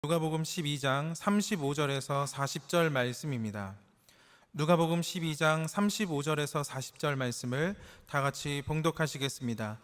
누가복음 12장 35절에서 40절 말씀입니다. 누가복음 12장 35절에서 40절 말씀을 다 같이 봉독하시겠습니다.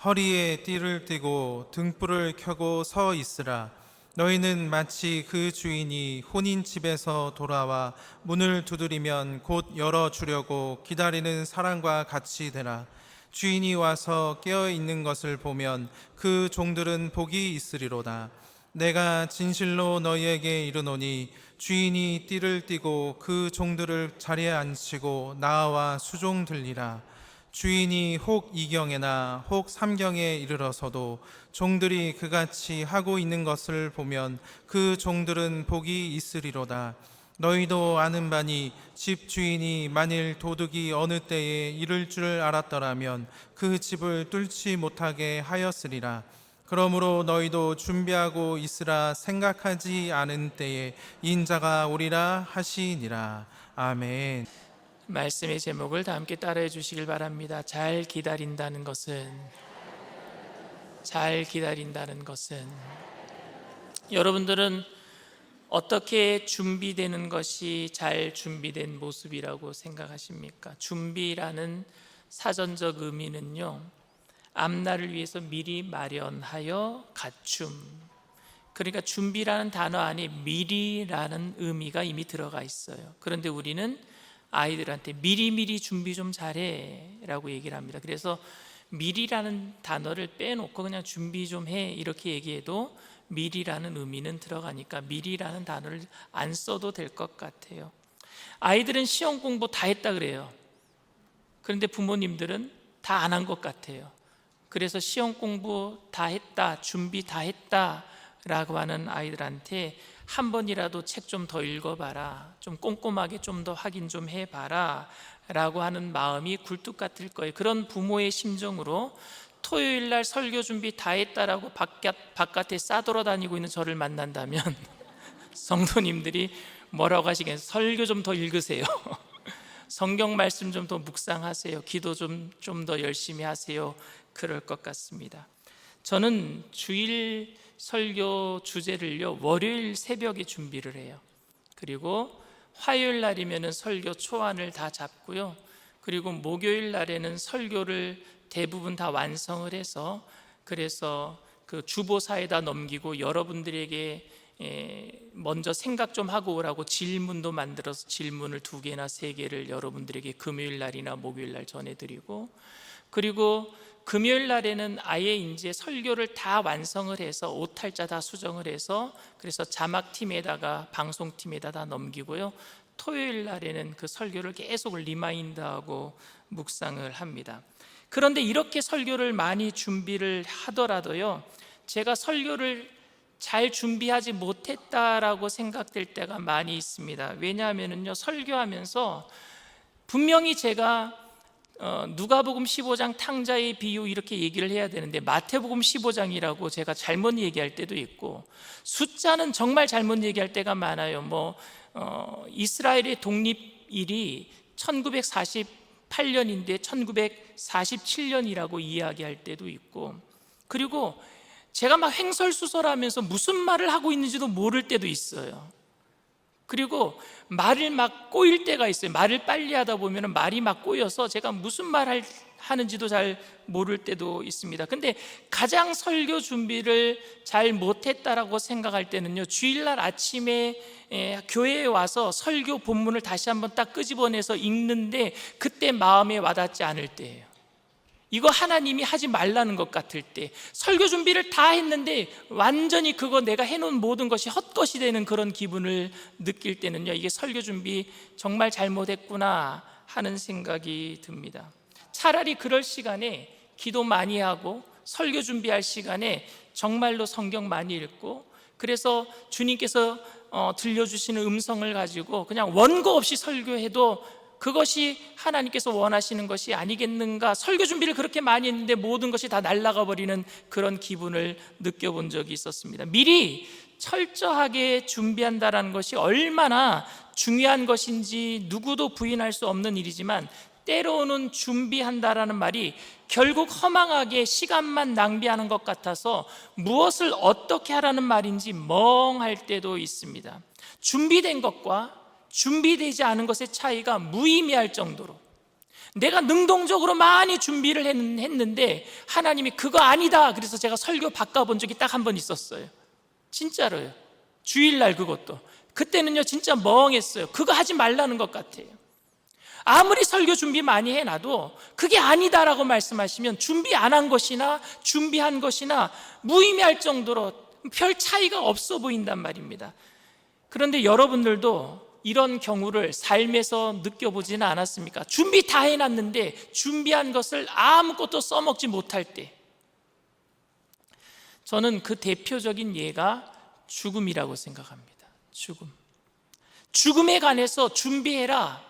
허리에 띠를 띠고 등불을 켜고 서 있으라. 너희는 마치 그 주인이 혼인집에서 돌아와 문을 두드리면 곧 열어주려고 기다리는 사람과 같이 되라. 주인이 와서 깨어 있는 것을 보면 그 종들은 복이 있으리로다. 내가 진실로 너희에게 이르노니 주인이 띠를 띠고 그 종들을 자리에 앉히고 나와 수종 들리라. 주인이 혹 이경에나 혹 삼경에 이르러서도 종들이 그같이 하고 있는 것을 보면 그 종들은 복이 있으리로다. 너희도 아는 바니 집 주인이 만일 도둑이 어느 때에 이를 줄 알았더라면 그 집을 뚫지 못하게 하였으리라. 그러므로 너희도 준비하고 있으라. 생각하지 않은 때에 인자가 오리라 하시니라. 아멘. 말씀의 제목을 다 함께 따라해 주시길 바랍니다. 잘 기다린다는 것은 여러분들은 어떻게 준비되는 것이 잘 준비된 모습이라고 생각하십니까? 준비라는 사전적 의미는요, 앞날을 위해서 미리 마련하여 갖춤. 그러니까 준비라는 단어 안에 미리라는 의미가 이미 들어가 있어요. 그런데 우리는 아이들한테 미리미리 준비 좀 잘해 라고 얘기를 합니다. 그래서 미리라는 단어를 빼놓고 그냥 준비 좀 해 이렇게 얘기해도 미리라는 의미는 들어가니까 미리라는 단어를 안 써도 될 것 같아요. 아이들은 시험 공부 다 했다 그래요. 그런데 부모님들은 다 안 한 것 같아요. 그래서 시험 공부 다 했다, 준비 다 했다 라고 하는 아이들한테 한 번이라도 책 좀 더 읽어봐라, 좀 꼼꼼하게 좀 더 확인 좀 해봐라 라고 하는 마음이 굴뚝 같을 거예요. 그런 부모의 심정으로 토요일 날 설교 준비 다 했다라고 바깥에 싸돌아다니고 있는 저를 만난다면 성도님들이 뭐라고 하시겠어요? 설교 좀 더 읽으세요. 성경 말씀 좀 더 묵상하세요. 기도 좀 더 열심히 하세요. 그럴 것 같습니다. 저는 주일 설교 주제를요, 월요일 새벽에 준비를 해요. 그리고 화요일 날이면 설교 초안을 다 잡고요. 그리고 목요일 날에는 설교를 대부분 다 완성을 해서, 그래서 그 주보사에다 넘기고 여러분들에게 먼저 생각 좀 하고 오라고 질문도 만들어서 질문을 2개나 3개를 여러분들에게 금요일 날이나 목요일 날 전해드리고, 그리고 금요일 날에는 아예 이제 설교를 다 완성을 해서 오탈자 다 수정을 해서 그래서 자막팀에다가 방송팀에다 다 넘기고요. 토요일 날에는 그 설교를 계속 리마인드하고 묵상을 합니다. 그런데 이렇게 설교를 많이 준비를 하더라도요, 제가 설교를 잘 준비하지 못했다라고 생각될 때가 많이 있습니다. 왜냐하면요, 설교하면서 분명히 제가 누가복음 15장 탕자의 비유 이렇게 얘기를 해야 되는데 마태복음 15장이라고 제가 잘못 얘기할 때도 있고, 숫자는 정말 잘못 얘기할 때가 많아요. 이스라엘의 독립일이 1948년인데 1947년이라고 이야기할 때도 있고, 그리고 제가 막 횡설수설하면서 무슨 말을 하고 있는지도 모를 때도 있어요. 그리고 말을 막 꼬일 때가 있어요. 말을 빨리 하다 보면 말이 막 꼬여서 제가 무슨 말 하는지도 잘 모를 때도 있습니다. 근데 가장 설교 준비를 잘 못했다라고 생각할 때는요, 주일날 아침에 교회에 와서 설교 본문을 다시 한번 딱 끄집어내서 읽는데 그때 마음에 와닿지 않을 때예요. 이거 하나님이 하지 말라는 것 같을 때, 설교 준비를 다 했는데 완전히 그거 내가 해놓은 모든 것이 헛것이 되는 그런 기분을 느낄 때는요, 이게 설교 준비 정말 잘못했구나 하는 생각이 듭니다. 차라리 그럴 시간에 기도 많이 하고 설교 준비할 시간에 정말로 성경 많이 읽고, 그래서 주님께서 들려주시는 음성을 가지고 그냥 원고 없이 설교해도 그것이 하나님께서 원하시는 것이 아니겠는가, 설교 준비를 그렇게 많이 했는데 모든 것이 다 날아가 버리는 그런 기분을 느껴본 적이 있었습니다. 미리 철저하게 준비한다는 것이 얼마나 중요한 것인지 누구도 부인할 수 없는 일이지만, 때로는 준비한다라는 말이 결국 허망하게 시간만 낭비하는 것 같아서 무엇을 어떻게 하라는 말인지 멍할 때도 있습니다. 준비된 것과 준비되지 않은 것의 차이가 무의미할 정도로 내가 능동적으로 많이 준비를 했는데 하나님이 그거 아니다 그래서 제가 설교 바꿔본 적이 딱 한 번 있었어요. 진짜로요. 주일날 그것도. 그때는요 진짜 멍했어요. 그거 하지 말라는 것 같아요. 아무리 설교 준비 많이 해놔도 그게 아니다라고 말씀하시면 준비 안 한 것이나 준비한 것이나 무의미할 정도로 별 차이가 없어 보인단 말입니다. 그런데 여러분들도 이런 경우를 삶에서 느껴보지는 않았습니까? 준비 다 해놨는데 준비한 것을 아무것도 써먹지 못할 때, 저는 그 대표적인 예가 죽음이라고 생각합니다. 죽음에 관해서 준비해라,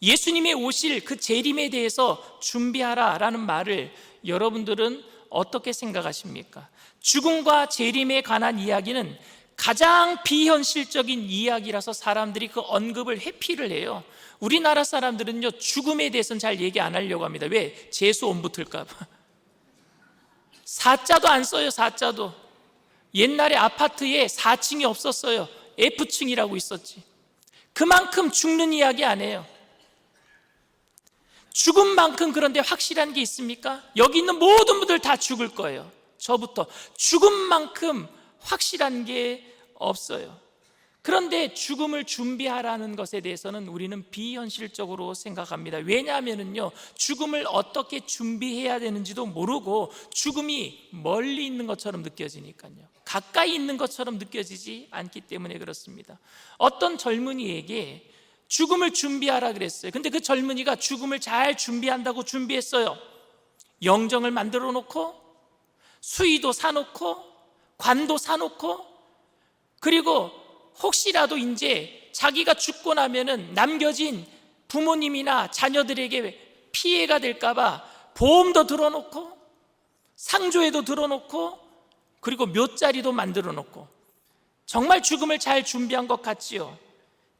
예수님의 오실 그 재림에 대해서 준비하라 라는 말을 여러분들은 어떻게 생각하십니까? 죽음과 재림에 관한 이야기는 가장 비현실적인 이야기라서 사람들이 그 언급을 회피를 해요. 우리나라 사람들은요 죽음에 대해서는 잘 얘기 안 하려고 합니다. 왜? 재수 온 붙을까 봐. 사자도 안 써요. 사자도. 옛날에 아파트에 4층이 없었어요. F층이라고 있었지. 그만큼 죽는 이야기 안 해요. 죽음만큼 그런데 확실한 게 있습니까? 여기 있는 모든 분들 다 죽을 거예요. 저부터. 죽음만큼 확실한 게 없어요. 그런데 죽음을 준비하라는 것에 대해서는 우리는 비현실적으로 생각합니다. 왜냐하면요 죽음을 어떻게 준비해야 되는지도 모르고 죽음이 멀리 있는 것처럼 느껴지니까요. 가까이 있는 것처럼 느껴지지 않기 때문에 그렇습니다. 어떤 젊은이에게 죽음을 준비하라 그랬어요. 근데 그 젊은이가 죽음을 잘 준비한다고 준비했어요. 영정을 만들어 놓고 수의도 사놓고 관도 사놓고, 그리고 혹시라도 이제 자기가 죽고 나면은 남겨진 부모님이나 자녀들에게 피해가 될까봐 보험도 들어놓고 상조에도 들어놓고 그리고 묘자리도 만들어 놓고 정말 죽음을 잘 준비한 것 같지요.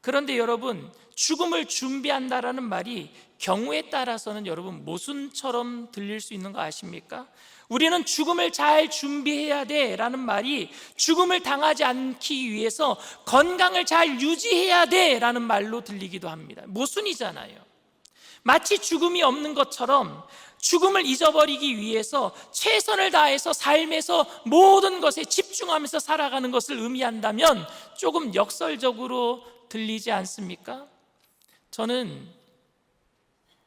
그런데 여러분, 죽음을 준비한다라는 말이 경우에 따라서는 여러분 모순처럼 들릴 수 있는 거 아십니까? 우리는 죽음을 잘 준비해야 돼 라는 말이 죽음을 당하지 않기 위해서 건강을 잘 유지해야 돼 라는 말로 들리기도 합니다. 모순이잖아요. 마치 죽음이 없는 것처럼 죽음을 잊어버리기 위해서 최선을 다해서 삶에서 모든 것에 집중하면서 살아가는 것을 의미한다면 조금 역설적으로 들리지 않습니까? 저는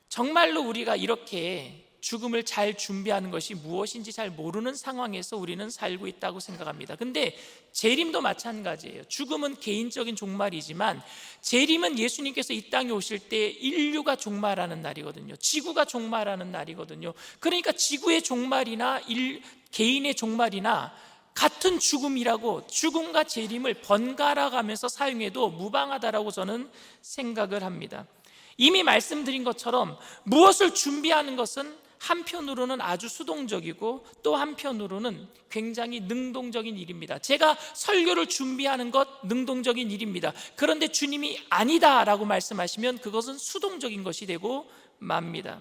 정말로 우리가 이렇게 죽음을 잘 준비하는 것이 무엇인지 잘 모르는 상황에서 우리는 살고 있다고 생각합니다. 근데 재림도 마찬가지예요. 죽음은 개인적인 종말이지만 재림은 예수님께서 이 땅에 오실 때 인류가 종말하는 날이거든요. 지구가 종말하는 날이거든요. 그러니까 지구의 종말이나 개인의 종말이나 같은 죽음이라고 죽음과 재림을 번갈아 가면서 사용해도 무방하다라고 저는 생각을 합니다. 이미 말씀드린 것처럼 무엇을 준비하는 것은 한편으로는 아주 수동적이고 또 한편으로는 굉장히 능동적인 일입니다. 제가 설교를 준비하는 것 능동적인 일입니다. 그런데 주님이 아니다라고 말씀하시면 그것은 수동적인 것이 되고 맙니다.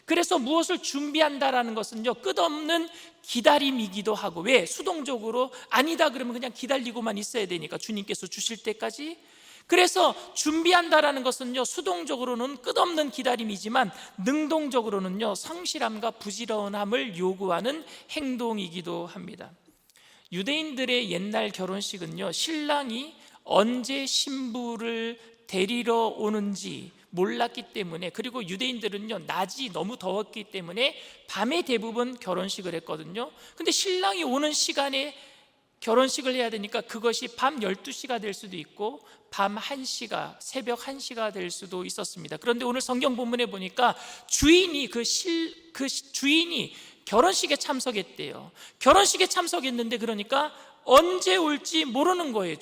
그래서 무엇을 준비한다라는 것은요 끝없는 기다림이기도 하고, 왜? 수동적으로 아니다 그러면 그냥 기다리고만 있어야 되니까 주님께서 주실 때까지. 그래서 준비한다라는 것은요 수동적으로는 끝없는 기다림이지만 능동적으로는요 성실함과 부지런함을 요구하는 행동이기도 합니다. 유대인들의 옛날 결혼식은요 신랑이 언제 신부를 데리러 오는지 몰랐기 때문에, 그리고 유대인들은요 낮이 너무 더웠기 때문에 밤에 대부분 결혼식을 했거든요. 근데 신랑이 오는 시간에 결혼식을 해야 되니까 그것이 밤 12시가 될 수도 있고 밤 1시가, 새벽 1시가 될 수도 있었습니다. 그런데 오늘 성경 본문에 보니까 주인이 주인이 결혼식에 참석했대요. 결혼식에 참석했는데 그러니까 언제 올지 모르는 거예요.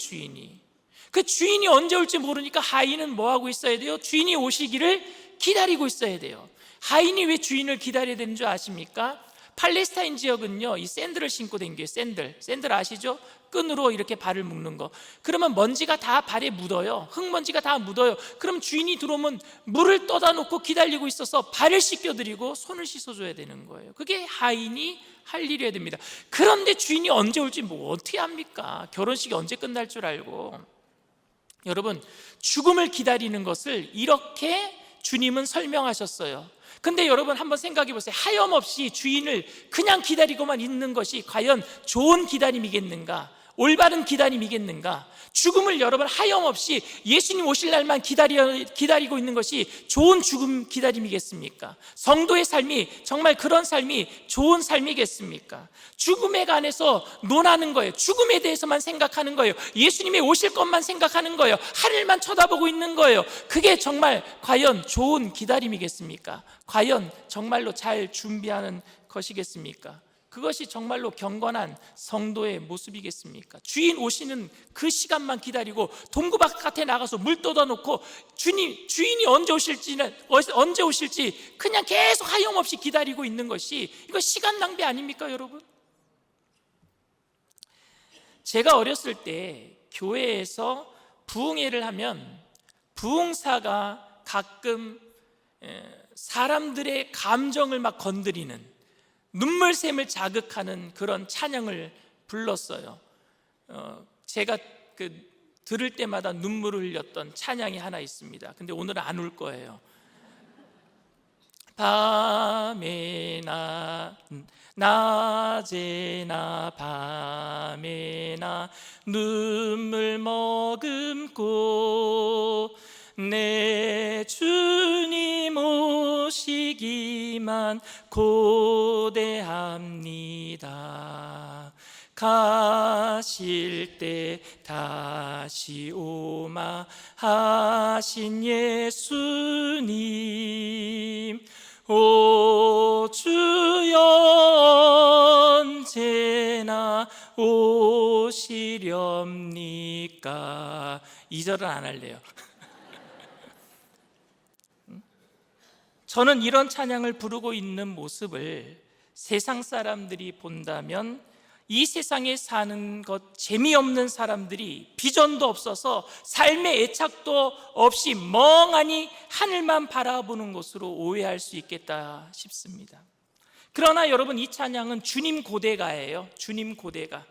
그 주인이 언제 올지 모르니까 하인은 뭐 하고 있어야 돼요? 주인이 오시기를 기다리고 있어야 돼요. 하인이 왜 주인을 기다려야 되는 줄 아십니까? 팔레스타인 지역은요, 이 샌들을 신고 다녀요. 샌들 아시죠? 끈으로 이렇게 발을 묶는 거. 그러면 먼지가 다 발에 묻어요. 흙먼지가 다 묻어요. 그럼 주인이 들어오면 물을 떠다 놓고 기다리고 있어서 발을 씻겨드리고 손을 씻어줘야 되는 거예요. 그게 하인이 할 일이어야 됩니다. 그런데 주인이 언제 올지 뭐 어떻게 합니까? 결혼식이 언제 끝날 줄 알고. 여러분, 죽음을 기다리는 것을 이렇게 주님은 설명하셨어요. 근데 여러분 한번 생각해 보세요. 하염없이 주인을 그냥 기다리고만 있는 것이 과연 좋은 기다림이겠는가? 올바른 기다림이겠는가? 죽음을 여러분 하염없이 예수님 오실 날만 기다리고 있는 것이 좋은 죽음 기다림이겠습니까? 성도의 삶이 정말 그런 삶이 좋은 삶이겠습니까? 죽음에 관해서 논하는 거예요. 죽음에 대해서만 생각하는 거예요. 예수님이 오실 것만 생각하는 거예요. 하늘만 쳐다보고 있는 거예요. 그게 정말 과연 좋은 기다림이겠습니까? 과연 정말로 잘 준비하는 것이겠습니까? 그것이 정말로 경건한 성도의 모습이겠습니까? 주인 오시는 그 시간만 기다리고 동구 바깥에 나가서 물 떠다놓고 주인이 언제 오실지 그냥 계속 하염없이 기다리고 있는 것이, 이거 시간 낭비 아닙니까, 여러분? 제가 어렸을 때 교회에서 부흥회를 하면 부흥사가 가끔 사람들의 감정을 막 건드리는, 눈물샘을 자극하는 그런 찬양을 불렀어요. 제가 들을 때마다 눈물을 흘렸던 찬양이 하나 있습니다. 근데 오늘은 안 울 거예요. 밤에나 낮에나 밤에나 눈물 머금고 내 주님 오시기만 고대합니다. 가실 때 다시 오마 하신 예수님, 오 주여 언제나 오시렵니까? 2절은 안 할래요. 저는 이런 찬양을 부르고 있는 모습을 세상 사람들이 본다면 이 세상에 사는 것 재미없는 사람들이 비전도 없어서 삶의 애착도 없이 멍하니 하늘만 바라보는 것으로 오해할 수 있겠다 싶습니다. 그러나 여러분, 이 찬양은 주님 고대가예요. 주님 고대가.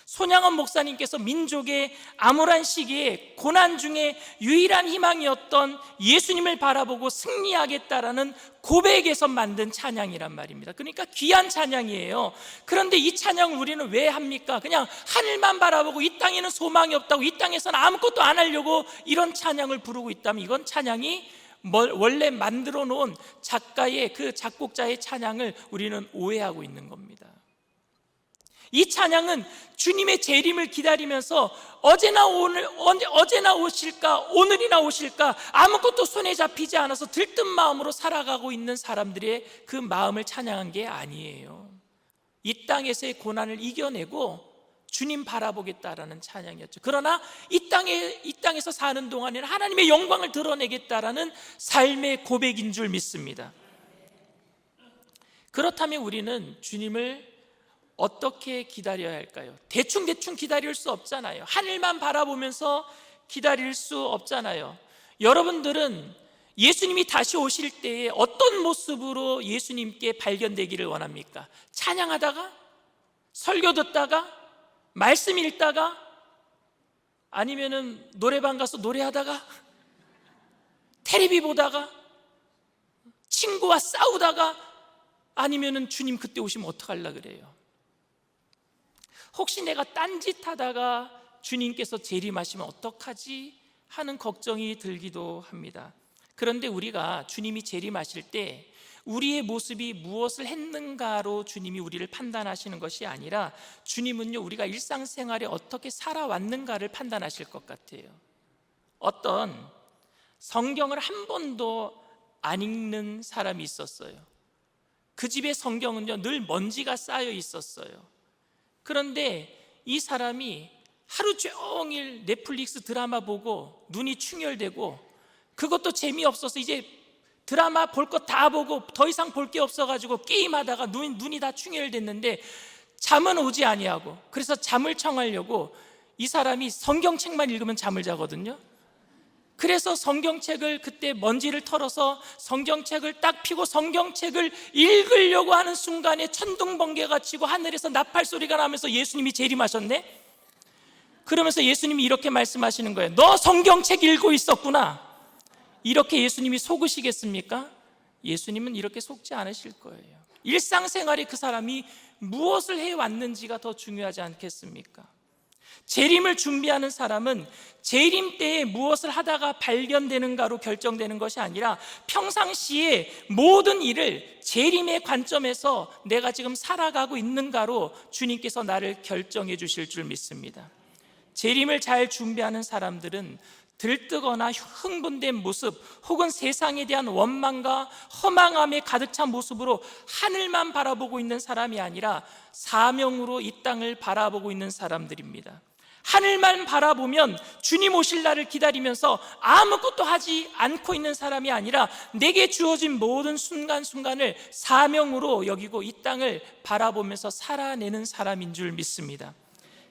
손양원 목사님께서 민족의 암울한 시기에 고난 중에 유일한 희망이었던 예수님을 바라보고 승리하겠다라는 고백에서 만든 찬양이란 말입니다. 그러니까 귀한 찬양이에요. 그런데 이 찬양을 우리는 왜 합니까? 그냥 하늘만 바라보고 이 땅에는 소망이 없다고, 이 땅에서는 아무것도 안 하려고 이런 찬양을 부르고 있다면 이건 찬양이 원래 만들어 놓은 작가의, 그 작곡자의 찬양을 우리는 오해하고 있는 겁니다. 이 찬양은 주님의 재림을 기다리면서 어제나 오실까, 오늘이나 오실까, 아무것도 손에 잡히지 않아서 들뜬 마음으로 살아가고 있는 사람들의 그 마음을 찬양한 게 아니에요. 이 땅에서의 고난을 이겨내고 주님 바라보겠다라는 찬양이었죠. 그러나 이 땅에서 사는 동안에는 하나님의 영광을 드러내겠다라는 삶의 고백인 줄 믿습니다. 그렇다면 우리는 주님을 어떻게 기다려야 할까요? 대충 기다릴 수 없잖아요. 하늘만 바라보면서 기다릴 수 없잖아요. 여러분들은 예수님이 다시 오실 때에 어떤 모습으로 예수님께 발견되기를 원합니까? 찬양하다가? 설교 듣다가? 말씀 읽다가? 아니면은 노래방 가서 노래하다가? 텔레비 보다가? 친구와 싸우다가? 아니면은 주님 그때 오시면 어떡하려고 그래요? 혹시 내가 딴짓하다가 주님께서 재림하시면 어떡하지 하는 걱정이 들기도 합니다. 그런데 우리가 주님이 재림하실 때 우리의 모습이 무엇을 했는가로 주님이 우리를 판단하시는 것이 아니라, 주님은요, 우리가 일상생활에 어떻게 살아왔는가를 판단하실 것 같아요. 어떤 성경을 한 번도 안 읽는 사람이 있었어요. 그 집의 성경은요, 늘 먼지가 쌓여 있었어요. 그런데 이 사람이 하루 종일 넷플릭스 드라마 보고 눈이 충혈되고 그것도 재미없어서 이제 드라마 볼 거 다 보고 더 이상 볼 게 없어가지고 게임하다가 눈이 다 충혈됐는데 잠은 오지 아니하고, 그래서 잠을 청하려고 이 사람이 성경책만 읽으면 잠을 자거든요. 그래서 성경책을 그때 먼지를 털어서 성경책을 딱 펴고 성경책을 읽으려고 하는 순간에 천둥번개가 치고 하늘에서 나팔 소리가 나면서 예수님이 재림하셨네. 그러면서 예수님이 이렇게 말씀하시는 거예요. 너 성경책 읽고 있었구나. 이렇게 예수님이 속으시겠습니까? 예수님은 이렇게 속지 않으실 거예요. 일상생활에 그 사람이 무엇을 해왔는지가 더 중요하지 않겠습니까? 재림을 준비하는 사람은 재림 때에 무엇을 하다가 발견되는가로 결정되는 것이 아니라 평상시에 모든 일을 재림의 관점에서 내가 지금 살아가고 있는가로 주님께서 나를 결정해 주실 줄 믿습니다. 재림을 잘 준비하는 사람들은 들뜨거나 흥분된 모습 혹은 세상에 대한 원망과 허망함에 가득 찬 모습으로 하늘만 바라보고 있는 사람이 아니라 사명으로 이 땅을 바라보고 있는 사람들입니다. 하늘만 바라보면 주님 오실 날을 기다리면서 아무것도 하지 않고 있는 사람이 아니라 내게 주어진 모든 순간순간을 사명으로 여기고 이 땅을 바라보면서 살아내는 사람인 줄 믿습니다.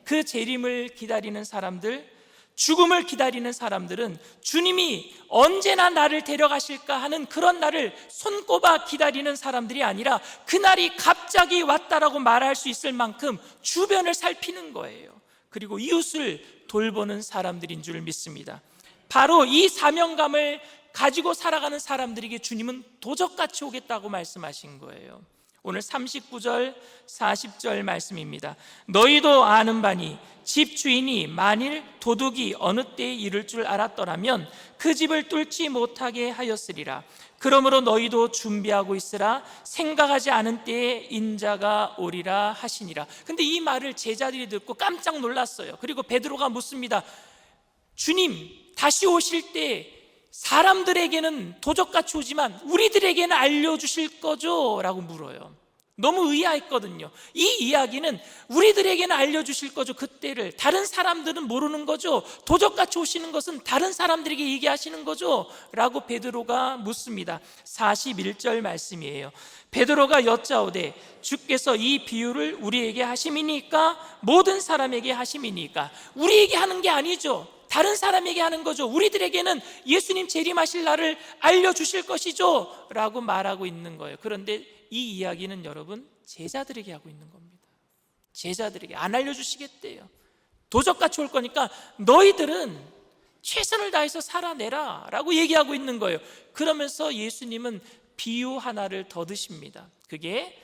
그 재림을 기다리는 사람들, 죽음을 기다리는 사람들은 주님이 언제나 나를 데려가실까 하는 그런 날을 손꼽아 기다리는 사람들이 아니라 그날이 갑자기 왔다라고 말할 수 있을 만큼 주변을 살피는 거예요. 그리고 이웃을 돌보는 사람들인 줄 믿습니다. 바로 이 사명감을 가지고 살아가는 사람들에게 주님은 도적같이 오겠다고 말씀하신 거예요. 오늘 39절 40절 말씀입니다. 너희도 아는 바니 집 주인이 만일 도둑이 어느 때에 이를 줄 알았더라면 그 집을 뚫지 못하게 하였으리라. 그러므로 너희도 준비하고 있으라. 생각하지 않은 때에 인자가 오리라 하시니라. 근데 이 말을 제자들이 듣고 깜짝 놀랐어요. 그리고 베드로가 묻습니다. 주님, 다시 오실 때 사람들에게는 도적같이 오지만 우리들에게는 알려주실 거죠? 라고 물어요. 너무 의아했거든요. 이 이야기는 우리들에게는 알려주실 거죠, 그때를. 다른 사람들은 모르는 거죠. 도적같이 오시는 것은 다른 사람들에게 얘기하시는 거죠? 라고 베드로가 묻습니다. 41절 말씀이에요. 베드로가 여짜오되 주께서 이 비유를 우리에게 하심이니까 모든 사람에게 하심이니까. 우리에게 하는 게 아니죠. 다른 사람에게 하는 거죠. 우리들에게는 예수님 재림하실 날을 알려주실 것이죠 라고 말하고 있는 거예요. 그런데 이 이야기는 여러분 제자들에게 하고 있는 겁니다. 제자들에게 안 알려주시겠대요. 도적같이 올 거니까 너희들은 최선을 다해서 살아내라 라고 얘기하고 있는 거예요. 그러면서 예수님은 비유 하나를 더 드십니다. 그게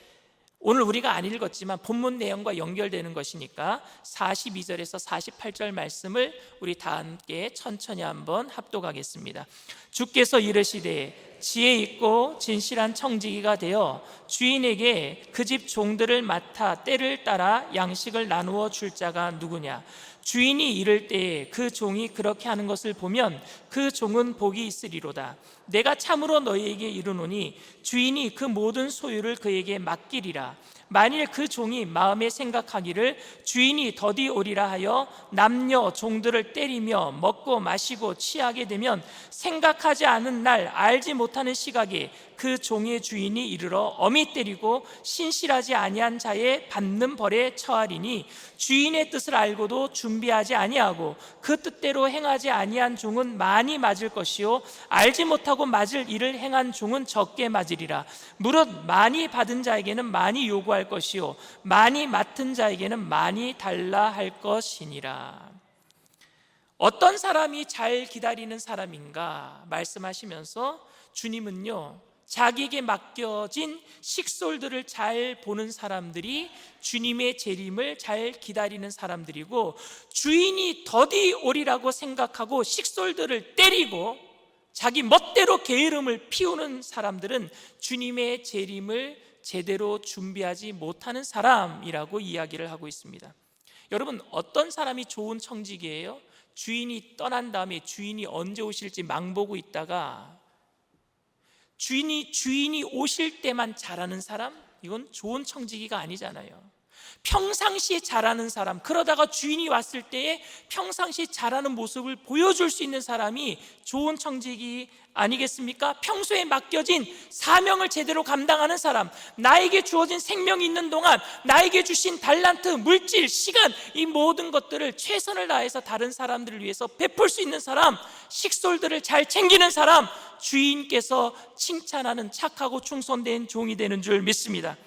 오늘 우리가 안 읽었지만 본문 내용과 연결되는 것이니까 42절에서 48절 말씀을 우리 다 함께 천천히 한번 합독하겠습니다. 주께서 이르시되 지혜 있고 진실한 청지기가 되어 주인에게 그 집 종들을 맡아 때를 따라 양식을 나누어 줄 자가 누구냐? 주인이 이를 때에 그 종이 그렇게 하는 것을 보면 그 종은 복이 있으리로다. 내가 참으로 너희에게 이르노니 주인이 그 모든 소유를 그에게 맡기리라. 만일 그 종이 마음에 생각하기를 주인이 더디 오리라 하여 남녀 종들을 때리며 먹고 마시고 취하게 되면 생각하지 않은 날 알지 못하는 시각에 그 종의 주인이 이르러 엄히 때리고 신실하지 아니한 자의 받는 벌에 처하리니 주인의 뜻을 알고도 준비하지 아니하고 그 뜻대로 행하지 아니한 종은 많이 맞을 것이요 알지 못하고 맞을 일을 행한 종은 적게 맞으리라. 무릇 많이 받은 자에게는 많이 요구할 것이요 많이 맡은 자에게는 많이 달라 할 것이니라. 어떤 사람이 잘 기다리는 사람인가 말씀하시면서 주님은요 자기에게 맡겨진 식솔들을 잘 보는 사람들이 주님의 재림을 잘 기다리는 사람들이고, 주인이 더디 오리라고 생각하고 식솔들을 때리고 자기 멋대로 게으름을 피우는 사람들은 주님의 재림을 제대로 준비하지 못하는 사람이라고 이야기를 하고 있습니다. 여러분, 어떤 사람이 좋은 청지기예요? 주인이 떠난 다음에 주인이 언제 오실지 망보고 있다가 주인이 오실 때만 잘하는 사람? 이건 좋은 청지기가 아니잖아요. 평상시에 잘하는 사람, 그러다가 주인이 왔을 때에 평상시에 잘하는 모습을 보여줄 수 있는 사람이 좋은 청직이 아니겠습니까? 평소에 맡겨진 사명을 제대로 감당하는 사람, 나에게 주어진 생명이 있는 동안 나에게 주신 달란트, 물질, 시간, 이 모든 것들을 최선을 다해서 다른 사람들을 위해서 베풀 수 있는 사람, 식솔들을 잘 챙기는 사람, 주인께서 칭찬하는 착하고 충성된 종이 되는 줄 믿습니다.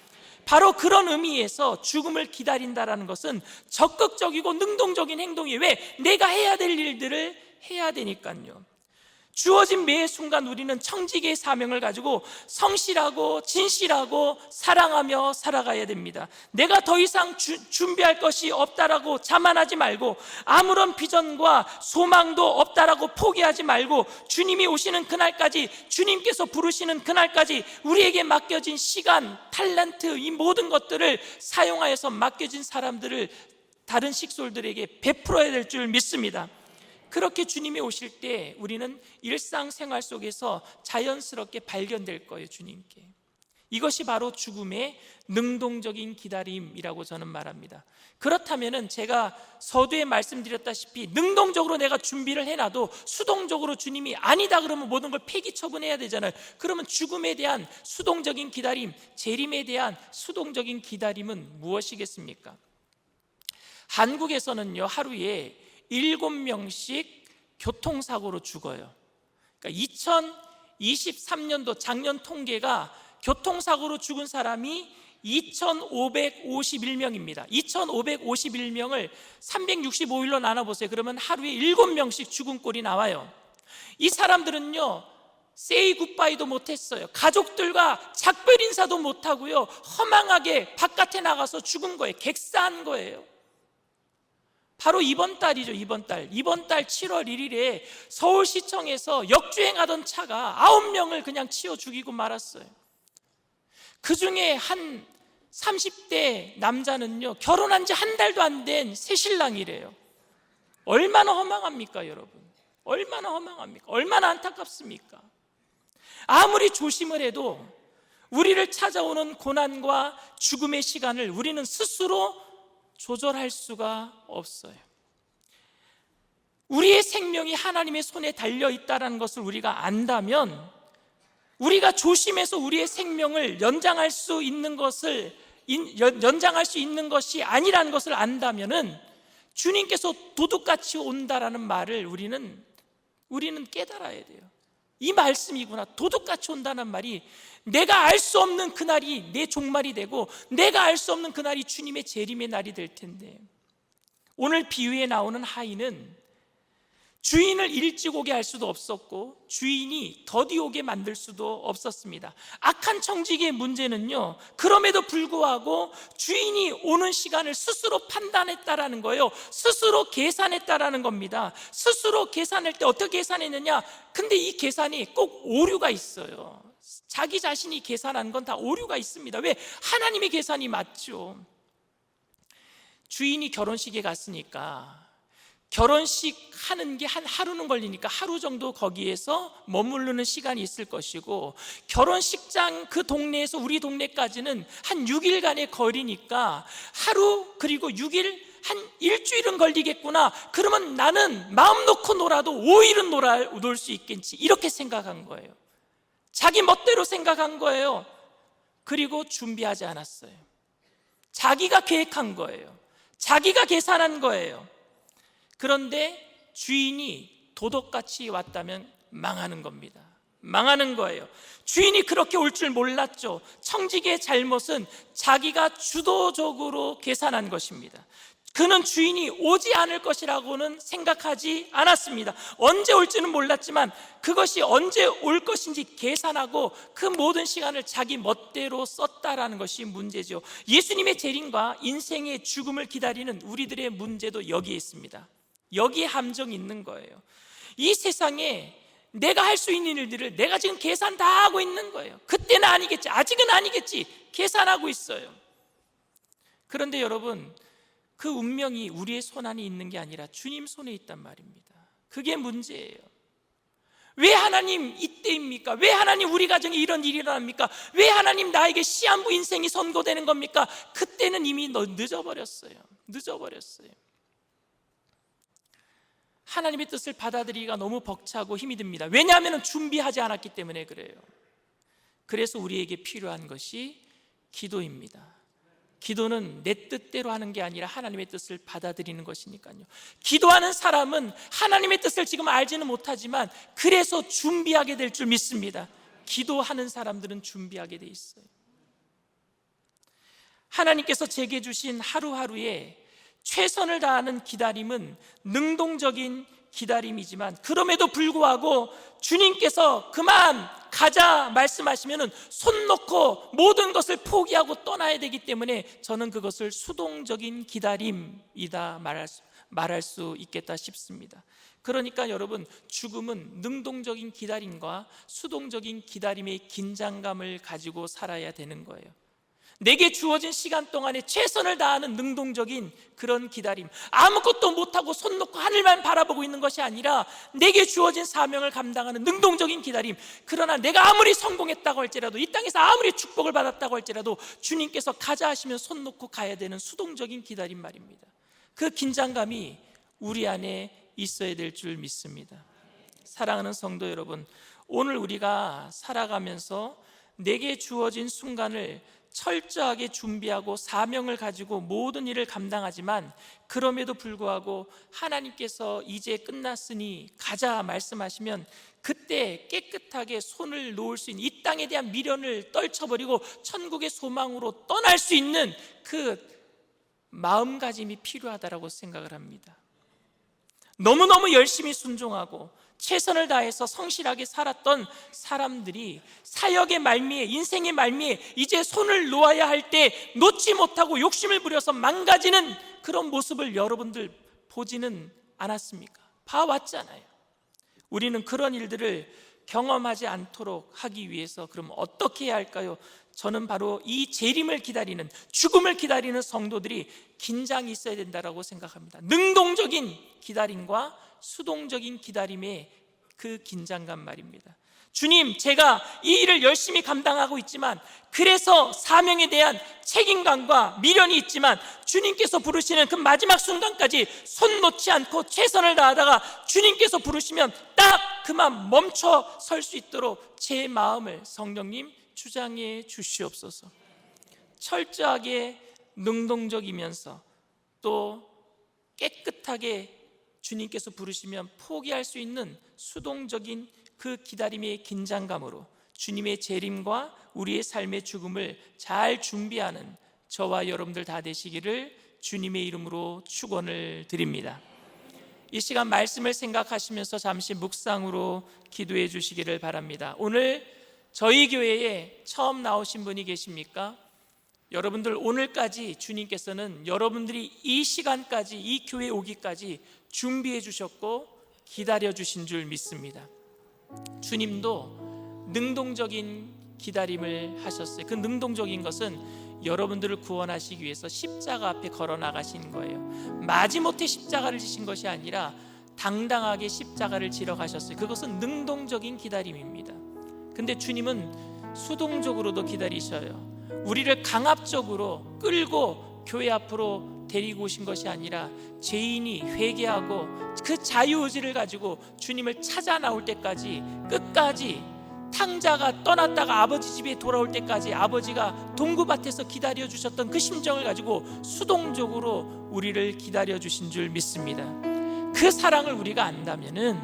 바로 그런 의미에서 죽음을 기다린다는 것은 적극적이고 능동적인 행동이에요. 왜? 내가 해야 될 일들을 해야 되니까요. 주어진 매 순간 우리는 청지기의 사명을 가지고 성실하고 진실하고 사랑하며 살아가야 됩니다. 내가 더 이상 준비할 것이 없다라고 자만하지 말고, 아무런 비전과 소망도 없다라고 포기하지 말고, 주님이 오시는 그날까지, 주님께서 부르시는 그날까지 우리에게 맡겨진 시간, 탤런트, 이 모든 것들을 사용하여서 맡겨진 사람들을 다른 식솔들에게 베풀어야 될 줄 믿습니다. 그렇게 주님이 오실 때 우리는 일상생활 속에서 자연스럽게 발견될 거예요, 주님께. 이것이 바로 죽음의 능동적인 기다림이라고 저는 말합니다. 그렇다면 제가 서두에 말씀드렸다시피 능동적으로 내가 준비를 해놔도 수동적으로 주님이 아니다 그러면 모든 걸 폐기 처분해야 되잖아요. 그러면 죽음에 대한 수동적인 기다림, 재림에 대한 수동적인 기다림은 무엇이겠습니까? 한국에서는요, 하루에 7명씩 교통사고로 죽어요. 그러니까 2023년도 작년 통계가 교통사고로 죽은 사람이 2,551명입니다. 2,551명을 365일로 나눠보세요. 그러면 하루에 7명씩 죽은 꼴이 나와요. 이 사람들은요, 세이 굿바이도 못했어요. 가족들과 작별 인사도 못하고요, 허망하게 바깥에 나가서 죽은 거예요. 객사한 거예요. 바로 이번 달이죠. 이번 달 7월 1일에 서울시청에서 역주행하던 차가 9명을 그냥 치워 죽이고 말았어요. 그 중에 한 30대 남자는요, 결혼한 지 한 달도 안 된 새신랑이래요. 얼마나 허망합니까, 여러분? 얼마나 허망합니까? 얼마나 안타깝습니까? 아무리 조심을 해도 우리를 찾아오는 고난과 죽음의 시간을 우리는 스스로 조절할 수가 없어요. 우리의 생명이 하나님의 손에 달려있다는 것을 우리가 안다면, 우리가 조심해서 우리의 생명을 연장할 수 있는 것이 아니라는 것을 안다면은, 주님께서 도둑같이 온다라는 말을 우리는 깨달아야 돼요. 이 말씀이구나. 도둑같이 온다는 말이 내가 알 수 없는 그날이 내 종말이 되고, 내가 알 수 없는 그날이 주님의 재림의 날이 될 텐데, 오늘 비유에 나오는 하인은 주인을 일찍 오게 할 수도 없었고 주인이 더디 오게 만들 수도 없었습니다. 악한 청지기의 문제는요, 그럼에도 불구하고 주인이 오는 시간을 스스로 판단했다라는 거예요. 스스로 계산했다라는 겁니다. 스스로 계산할 때 어떻게 계산했느냐? 근데 이 계산이 꼭 오류가 있어요. 자기 자신이 계산한 건 다 오류가 있습니다. 왜? 하나님의 계산이 맞죠. 주인이 결혼식에 갔으니까 결혼식 하는 게 한 하루는 걸리니까 하루 정도 거기에서 머무르는 시간이 있을 것이고, 결혼식장 그 동네에서 우리 동네까지는 한 6일간의 거리니까 하루 그리고 6일, 한 일주일은 걸리겠구나. 그러면 나는 마음 놓고 놀아도 5일은 놀 수 있겠지, 이렇게 생각한 거예요. 자기 멋대로 생각한 거예요. 그리고 준비하지 않았어요. 자기가 계획한 거예요. 자기가 계산한 거예요. 그런데 주인이 도둑같이 왔다면 망하는 겁니다. 망하는 거예요. 주인이 그렇게 올 줄 몰랐죠. 청지기의 잘못은 자기가 주도적으로 계산한 것입니다. 그는 주인이 오지 않을 것이라고는 생각하지 않았습니다. 언제 올지는 몰랐지만 그것이 언제 올 것인지 계산하고 그 모든 시간을 자기 멋대로 썼다라는 것이 문제죠. 예수님의 재림과 인생의 죽음을 기다리는 우리들의 문제도 여기에 있습니다. 여기에 함정이 있는 거예요. 이 세상에 내가 할 수 있는 일들을 내가 지금 계산 다 하고 있는 거예요. 그때는 아니겠지, 아직은 아니겠지, 계산하고 있어요. 그런데 여러분, 그 운명이 우리의 손 안에 있는 게 아니라 주님 손에 있단 말입니다. 그게 문제예요. 왜 하나님 이때입니까? 왜 하나님 우리 가정에 이런 일이 일어납니까? 왜 하나님 나에게 시한부 인생이 선고되는 겁니까? 그때는 이미 늦어버렸어요. 하나님의 뜻을 받아들이기가 너무 벅차고 힘이 듭니다. 왜냐하면 준비하지 않았기 때문에 그래요. 그래서 우리에게 필요한 것이 기도입니다. 기도는 내 뜻대로 하는 게 아니라 하나님의 뜻을 받아들이는 것이니까요. 기도하는 사람은 하나님의 뜻을 지금 알지는 못하지만 그래서 준비하게 될 줄 믿습니다. 기도하는 사람들은 준비하게 돼 있어요. 하나님께서 제게 주신 하루하루에 최선을 다하는 기다림은 능동적인 기다림이지만, 그럼에도 불구하고 주님께서 그만 가자 말씀하시면 손 놓고 모든 것을 포기하고 떠나야 되기 때문에 저는 그것을 수동적인 기다림이다 말할 수 있겠다 싶습니다. 그러니까 여러분, 죽음은 능동적인 기다림과 수동적인 기다림의 긴장감을 가지고 살아야 되는 거예요. 내게 주어진 시간 동안에 최선을 다하는 능동적인 그런 기다림, 아무것도 못하고 손 놓고 하늘만 바라보고 있는 것이 아니라 내게 주어진 사명을 감당하는 능동적인 기다림. 그러나 내가 아무리 성공했다고 할지라도, 이 땅에서 아무리 축복을 받았다고 할지라도 주님께서 가자 하시면 손 놓고 가야 되는 수동적인 기다림 말입니다. 그 긴장감이 우리 안에 있어야 될 줄 믿습니다. 사랑하는 성도 여러분, 오늘 우리가 살아가면서 내게 주어진 순간을 철저하게 준비하고 사명을 가지고 모든 일을 감당하지만, 그럼에도 불구하고 하나님께서 이제 끝났으니 가자 말씀하시면 그때 깨끗하게 손을 놓을 수 있는, 이 땅에 대한 미련을 떨쳐버리고 천국의 소망으로 떠날 수 있는 그 마음가짐이 필요하다고 생각을 합니다. 너무너무 열심히 순종하고 최선을 다해서 성실하게 살았던 사람들이 사역의 말미에, 인생의 말미에 이제 손을 놓아야 할 때 놓지 못하고 욕심을 부려서 망가지는 그런 모습을 여러분들 보지는 않았습니까? 봐왔잖아요. 우리는 그런 일들을 경험하지 않도록 하기 위해서 그럼 어떻게 해야 할까요? 저는 바로 이 재림을 기다리는, 죽음을 기다리는 성도들이 긴장이 있어야 된다고 생각합니다. 능동적인 기다림과 수동적인 기다림의 그 긴장감 말입니다. 주님, 제가 이 일을 열심히 감당하고 있지만, 그래서 사명에 대한 책임감과 미련이 있지만 주님께서 부르시는 그 마지막 순간까지 손 놓지 않고 최선을 다하다가 주님께서 부르시면 딱 그만 멈춰 설 수 있도록 제 마음을 성령님 주장해 주시옵소서. 철저하게 능동적이면서 또 깨끗하게 주님께서 부르시면 포기할 수 있는 수동적인 그 기다림의 긴장감으로 주님의 재림과 우리의 삶의 죽음을 잘 준비하는 저와 여러분들 다 되시기를 주님의 이름으로 축원을 드립니다. 이 시간 말씀을 생각하시면서 잠시 묵상으로 기도해 주시기를 바랍니다. 오늘 저희 교회에 처음 나오신 분이 계십니까? 여러분들, 오늘까지 주님께서는 여러분들이 이 시간까지, 이 교회에 오기까지 준비해 주셨고 기다려 주신 줄 믿습니다. 주님도 능동적인 기다림을 하셨어요. 그 능동적인 것은 여러분들을 구원하시기 위해서 십자가 앞에 걸어 나가신 거예요. 마지못해 십자가를 지신 것이 아니라 당당하게 십자가를 지러 가셨어요. 그것은 능동적인 기다림입니다. 근데 주님은 수동적으로도 기다리셔요. 우리를 강압적으로 끌고 교회 앞으로 데리고 오신 것이 아니라 죄인이 회개하고 그 자유의지를 가지고 주님을 찾아 나올 때까지, 끝까지 탕자가 떠났다가 아버지 집에 돌아올 때까지 아버지가 동구밭에서 기다려 주셨던 그 심정을 가지고 수동적으로 우리를 기다려 주신 줄 믿습니다. 그 사랑을 우리가 안다면은,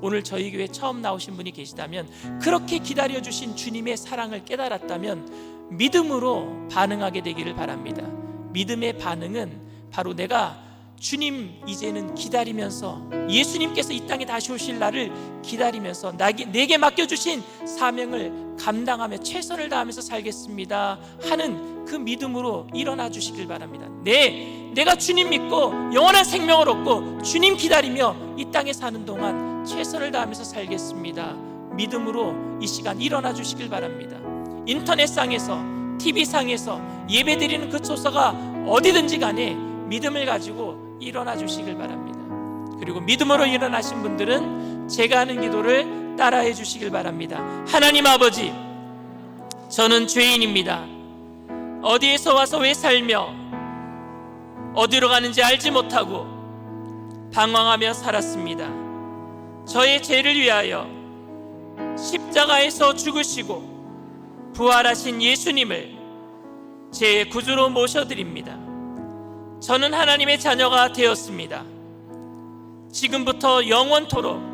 오늘 저희 교회 처음 나오신 분이 계시다면, 그렇게 기다려 주신 주님의 사랑을 깨달았다면 믿음으로 반응하게 되기를 바랍니다. 믿음의 반응은 바로 내가 주님 이제는 기다리면서, 예수님께서 이 땅에 다시 오실 날을 기다리면서 내게 맡겨주신 사명을 감당하며 최선을 다하면서 살겠습니다 하는 그 믿음으로 일어나 주시길 바랍니다. 내가 주님 믿고 영원한 생명을 얻고 주님 기다리며 이 땅에 사는 동안 최선을 다하면서 살겠습니다. 믿음으로 이 시간 일어나 주시길 바랍니다. 인터넷상에서, TV상에서 예배드리는 그 초소가 어디든지 간에 믿음을 가지고 일어나 주시길 바랍니다. 그리고 믿음으로 일어나신 분들은 제가 하는 기도를 따라해 주시길 바랍니다. 하나님 아버지, 저는 죄인입니다. 어디에서 와서 왜 살며 어디로 가는지 알지 못하고 방황하며 살았습니다. 저의 죄를 위하여 십자가에서 죽으시고 부활하신 예수님을 제 구주로 모셔드립니다. 저는 하나님의 자녀가 되었습니다. 지금부터 영원토록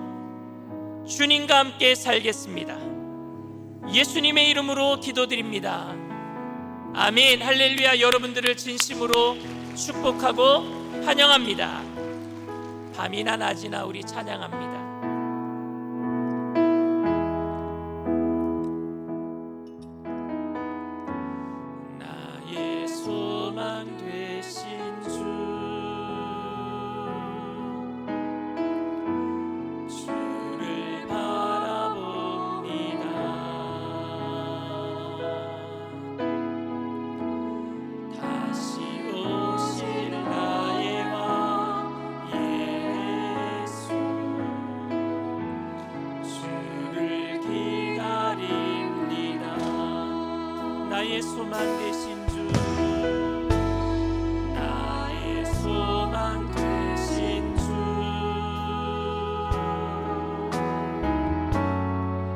주님과 함께 살겠습니다. 예수님의 이름으로 기도드립니다. 아멘. 할렐루야. 여러분들을 진심으로 축복하고 환영합니다. 밤이나 낮이나 우리 찬양합니다. 나의 소망 되신 주, 주를 바라봅니다. 다시 오실 나의 왕 예수, 주를 기다립니다. 나의 소망 되신 주, 나의 소망 되신 주,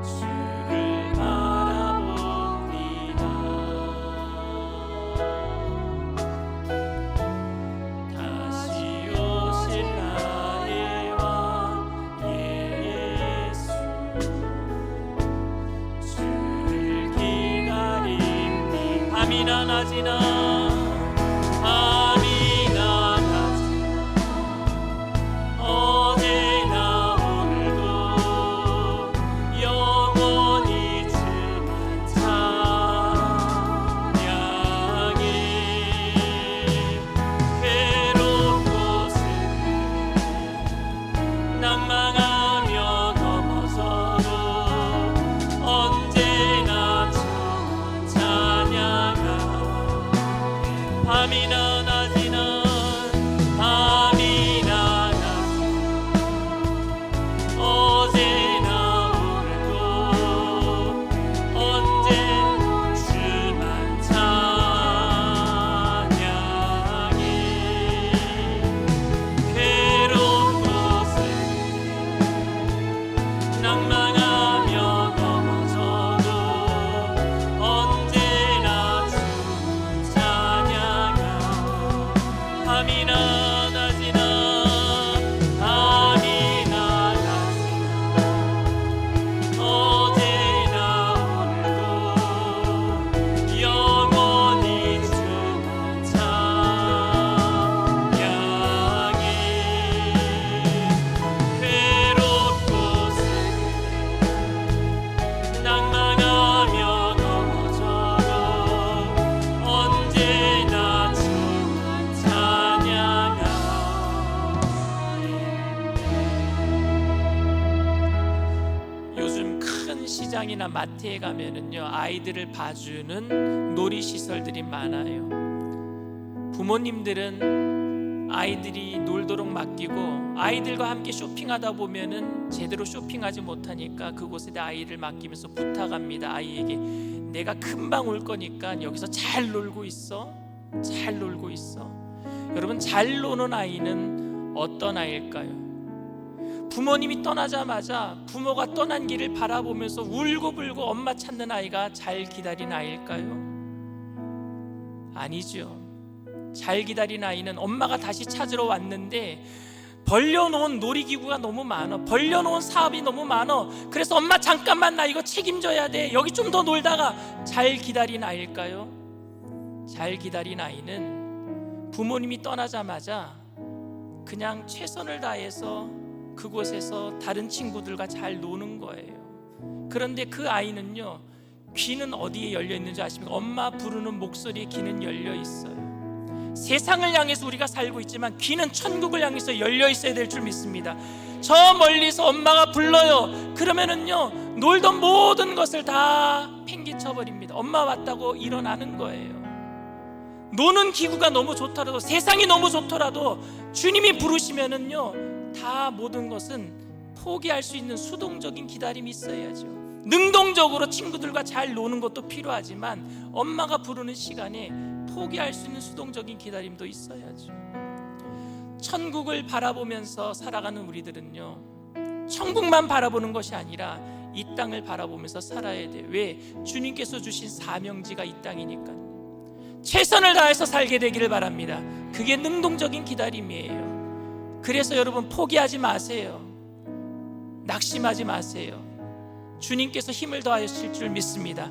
주를 바라봅니다. 다시 오실 나의 왕 예수, 주를 기다립니다. 밤이나 낮이나 밤이나 낮이나 어제나 오늘도 영원히 주만 찬양해. 괴로운 곳을 낭망하며 넘어져도 언제나 주만 찬양하. 밤이나 낮이나 밤이나 낮이나 어제나 오늘도 언제나 주만 찬양해. 괴로운 곳을 낭망하며 넘어져도 언제나 주만 찬양하. 밤이나 낮이나 밤이나 낮이나 어제나 오늘도 영원히 주만 찬양해. 괴로운 곳을 낭망하며 넘어져도 언제나 주만 찬양하. 요즘 큰 시장이나 마트에 가면은요, 아이들을 봐주는 놀이시설들이 많아요. 부모님들은 아이들이 놀도록 맡기고 아이들과 함께 쇼핑하다 보면은 제대로 쇼핑하지 못하니까 그곳에 아이를 맡기면서 부탁합니다. 아이에게 내가 금방 올 거니까 여기서 잘 놀고 있어. 잘 놀고 있어. 여러분, 잘 노는 아이는 어떤 아이일까요? 부모님이 떠나자마자 부모가 떠난 길을 바라보면서 울고불고 엄마 찾는 아이가 잘 기다린 아이일까요? 아니죠. 잘 기다린 아이는 엄마가 다시 찾으러 왔는데 벌려놓은 놀이기구가 너무 많아, 벌려놓은 사업이 너무 많아. 그래서 엄마 잠깐만, 나 이거 책임져야 돼, 여기 좀 더 놀다가. 잘 기다린 아이일까요? 잘 기다린 아이는 부모님이 떠나자마자 그냥 최선을 다해서 그곳에서 다른 친구들과 잘 노는 거예요. 그런데 그 아이는요, 귀는 어디에 열려 있는지 아십니까? 엄마 부르는 목소리에 귀는 열려 있어요. 세상을 향해서 우리가 살고 있지만 귀는 천국을 향해서 열려 있어야 될 줄 믿습니다. 저 멀리서 엄마가 불러요. 그러면은요, 놀던 모든 것을 다 팽개쳐 버립니다. 엄마 왔다고 일어나는 거예요. 노는 기구가 너무 좋더라도, 세상이 너무 좋더라도 주님이 부르시면은요, 다 모든 것은 포기할 수 있는 수동적인 기다림이 있어야죠. 능동적으로 친구들과 잘 노는 것도 필요하지만 엄마가 부르는 시간에 포기할 수 있는 수동적인 기다림도 있어야죠. 천국을 바라보면서 살아가는 우리들은요, 천국만 바라보는 것이 아니라 이 땅을 바라보면서 살아야 돼요. 왜? 주님께서 주신 사명지가 이 땅이니까요. 최선을 다해서 살게 되기를 바랍니다. 그게 능동적인 기다림이에요. 그래서 여러분, 포기하지 마세요. 낙심하지 마세요. 주님께서 힘을 더하실 줄 믿습니다.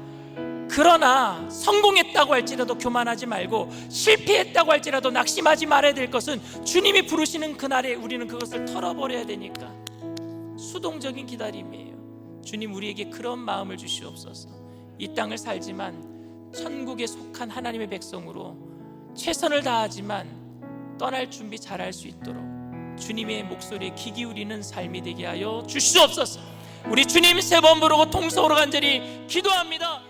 그러나 성공했다고 할지라도 교만하지 말고, 실패했다고 할지라도 낙심하지 말아야 될 것은 주님이 부르시는 그날에 우리는 그것을 털어버려야 되니까 수동적인 기다림이에요. 주님, 우리에게 그런 마음을 주시옵소서. 이 땅을 살지만 천국에 속한 하나님의 백성으로 최선을 다하지만 떠날 준비 잘할 수 있도록 주님의 목소리에 귀 기울이는 삶이 되게 하여 주시옵소서. 우리 주님 세 번 부르고 통성으로 간절히 기도합니다.